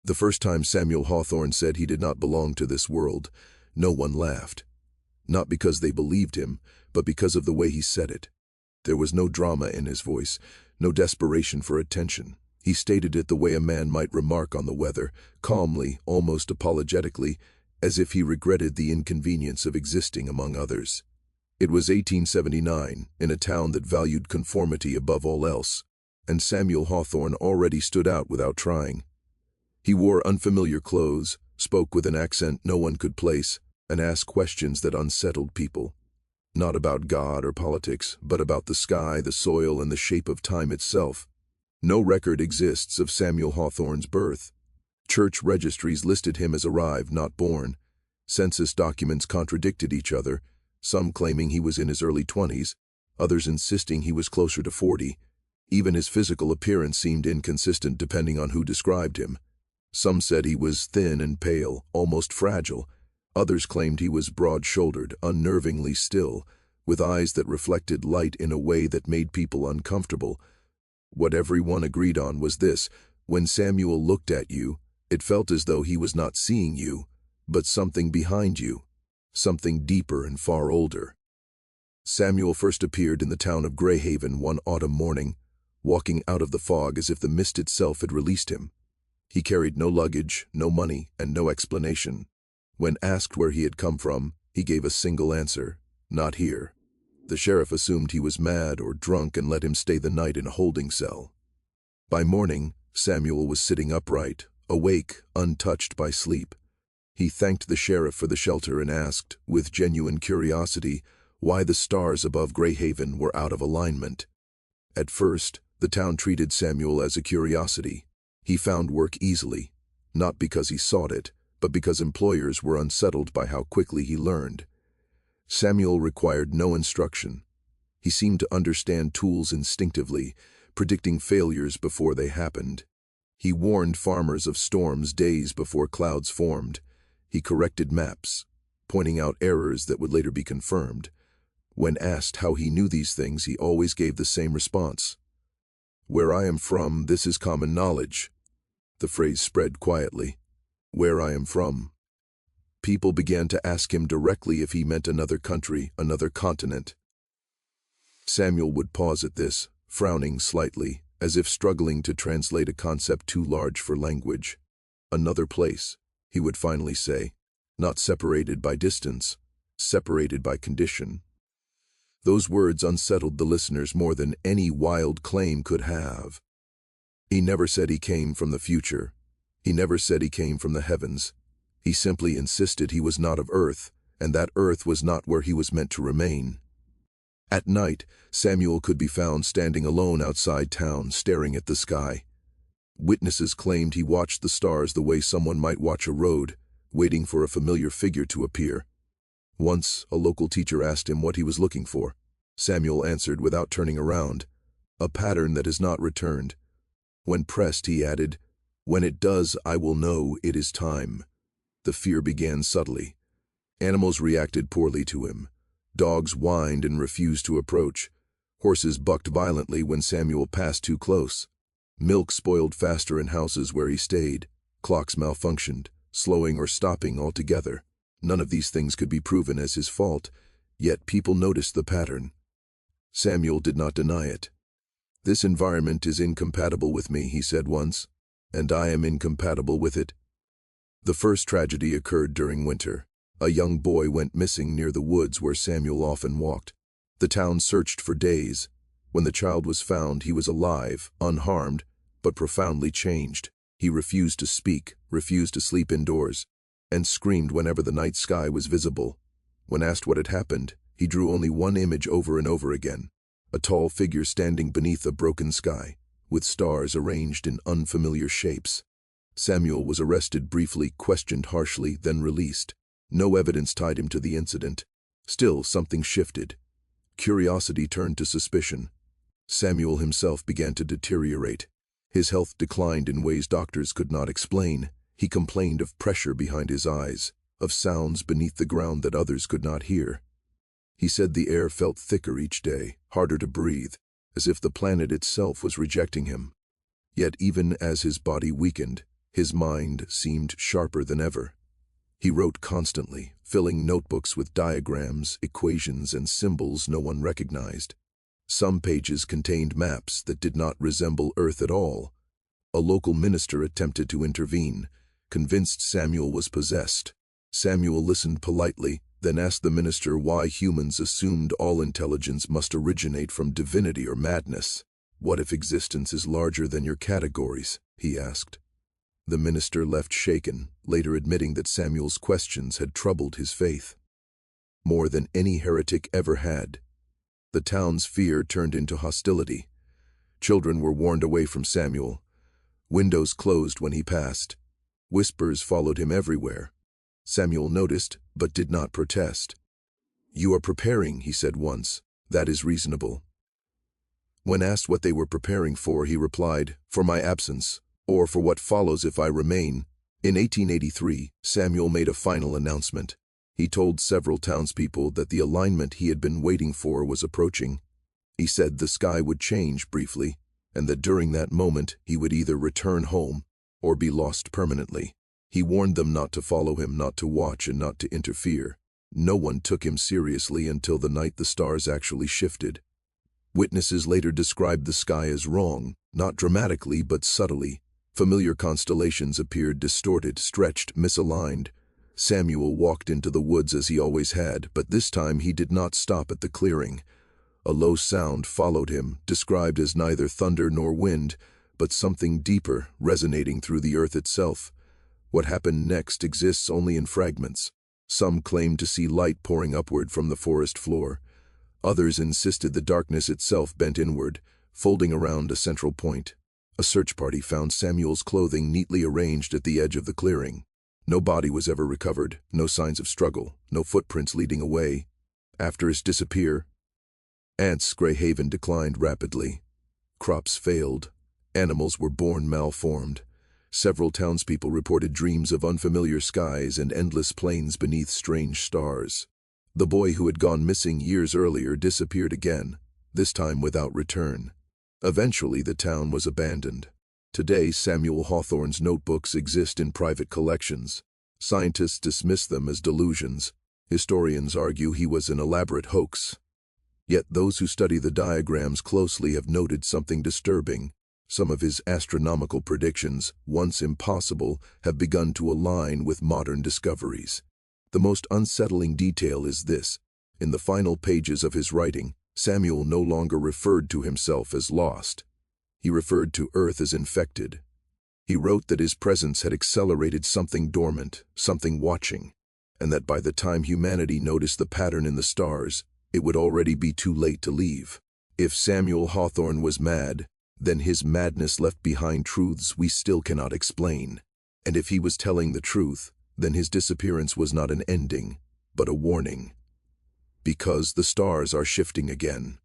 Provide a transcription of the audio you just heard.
The first time Samuel Hawthorn said he did not belong to this world, no one laughed. Not because they believed him, but because of the way he said it. There was no drama in his voice, no desperation for attention. He stated it the way a man might remark on the weather, calmly, almost apologetically, as if he regretted the inconvenience of existing among others. It was 1879, in a town that valued conformity above all else, and Samuel Hawthorn already stood out without trying. He wore unfamiliar clothes, spoke with an accent no one could place, and asked questions that unsettled people. Not about God or politics, but about the sky, the soil, and the shape of time itself. No record exists of Samuel Hawthorn's birth. Church registries listed him as arrived, not born. Census documents contradicted each other, some claiming he was in his early 20s, others insisting he was closer to 40. Even his physical appearance seemed inconsistent depending on who described him. Some said he was thin and pale, almost fragile. Others claimed he was broad-shouldered, unnervingly still, with eyes that reflected light in a way that made people uncomfortable. What everyone agreed on was this: when Samuel looked at you, it felt as though he was not seeing you, but something behind you, something deeper and far older. Samuel first appeared in the town of Greyhaven one autumn morning, walking out of the fog as if the mist itself had released him. He carried no luggage, no money, and no explanation. When asked where he had come from, he gave a single answer: "Not here." The sheriff assumed he was mad or drunk and let him stay the night in a holding cell. By morning, Samuel was sitting upright, awake, untouched by sleep. He thanked the sheriff for the shelter and asked, with genuine curiosity, why the stars above Greyhaven were out of alignment. At first, the town treated Samuel as a curiosity. He found work easily, not because he sought it, but because employers were unsettled by how quickly he learned. Samuel required no instruction. He seemed to understand tools instinctively, predicting failures before they happened. He warned farmers of storms days before clouds formed. He corrected maps, pointing out errors that would later be confirmed. When asked how he knew these things, he always gave the same response: "Where I am from, this is common knowledge." The phrase spread quietly. "Where I am from." People began to ask him directly if he meant another country, another continent. Samuel would pause at this, frowning slightly, as if struggling to translate a concept too large for language. "Another place," he would finally say, "not separated by distance, separated by condition." Those words unsettled the listeners more than any wild claim could have. He never said he came from the future. He never said he came from the heavens. He simply insisted he was not of Earth, and that Earth was not where he was meant to remain. At night, Samuel could be found standing alone outside town, staring at the sky. Witnesses claimed he watched the stars the way someone might watch a road, waiting for a familiar figure to appear. Once, a local teacher asked him what he was looking for. Samuel answered without turning around: "A pattern that has not returned." When pressed, he added, "When it does, I will know it is time." The fear began subtly. Animals reacted poorly to him. Dogs whined and refused to approach. Horses bucked violently when Samuel passed too close. Milk spoiled faster in houses where he stayed. Clocks malfunctioned, slowing or stopping altogether. None of these things could be proven as his fault, yet people noticed the pattern. Samuel did not deny it. "This environment is incompatible with me," he said once, "and I am incompatible with it." The first tragedy occurred during winter. A young boy went missing near the woods where Samuel often walked. The town searched for days. When the child was found, he was alive, unharmed, but profoundly changed. He refused to speak, refused to sleep indoors, and screamed whenever the night sky was visible. When asked what had happened, he drew only one image over and over again: a tall figure standing beneath a broken sky, with stars arranged in unfamiliar shapes. Samuel was arrested briefly, questioned harshly, then released. No evidence tied him to the incident. Still, something shifted. Curiosity turned to suspicion. Samuel himself began to deteriorate. His health declined in ways doctors could not explain. He complained of pressure behind his eyes, of sounds beneath the ground that others could not hear. He said the air felt thicker each day, harder to breathe, as if the planet itself was rejecting him. Yet even as his body weakened, His mind seemed sharper than ever. He wrote constantly, filling notebooks with diagrams, equations, and symbols no one recognized. Some pages contained maps that did not resemble Earth at all. A local minister attempted to intervene, convinced Samuel was possessed. Samuel listened politely, then asked the minister why humans assumed all intelligence must originate from divinity or madness. "What if existence is larger than your categories?" he asked. The minister left shaken, later admitting that Samuel's questions had troubled his faith more than any heretic ever had. The town's fear turned into hostility. Children were warned away from Samuel. Windows closed when he passed. Whispers followed him everywhere. Samuel noticed, but did not protest. "You are preparing," he said once. "That is reasonable." When asked what they were preparing for, he replied, "For my absence, or for what follows if I remain." In 1883, Samuel made a final announcement. He told several townspeople that the alignment he had been waiting for was approaching. He said the sky would change briefly, and that during that moment he would either return home or be lost permanently. He warned them not to follow him, not to watch, and not to interfere. No one took him seriously until the night the stars actually shifted. Witnesses later described the sky as wrong, not dramatically but subtly. Familiar constellations appeared distorted, stretched, misaligned. Samuel walked into the woods as he always had, but this time he did not stop at the clearing. A low sound followed him, described as neither thunder nor wind, but something deeper, resonating through the earth itself. What happened next exists only in fragments. Some claimed to see light pouring upward from the forest floor. Others insisted the darkness itself bent inward, folding around a central point. A search party found Samuel's clothing neatly arranged at the edge of the clearing. No body was ever recovered, no signs of struggle, no footprints leading away. After his disappear, Ants' Grey Haven declined rapidly. Crops failed. Animals were born malformed. Several townspeople reported dreams of unfamiliar skies and endless plains beneath strange stars. The boy who had gone missing years earlier disappeared again, this time without return. Eventually, the town was abandoned. Today, Samuel Hawthorn's notebooks exist in private collections. Scientists dismiss them as delusions. Historians argue he was an elaborate hoax. Yet those who study the diagrams closely have noted something disturbing. Some of his astronomical predictions, once impossible, have begun to align with modern discoveries. The most unsettling detail is this. In the final pages of his writing, Samuel no longer referred to himself as lost. He referred to Earth as infected. He wrote that his presence had accelerated something dormant, something watching, and that by the time humanity noticed the pattern in the stars, it would already be too late to leave. If Samuel Hawthorn was mad, then his madness left behind truths we still cannot explain. And if he was telling the truth, then his disappearance was not an ending, but a warning. Because the stars are shifting again.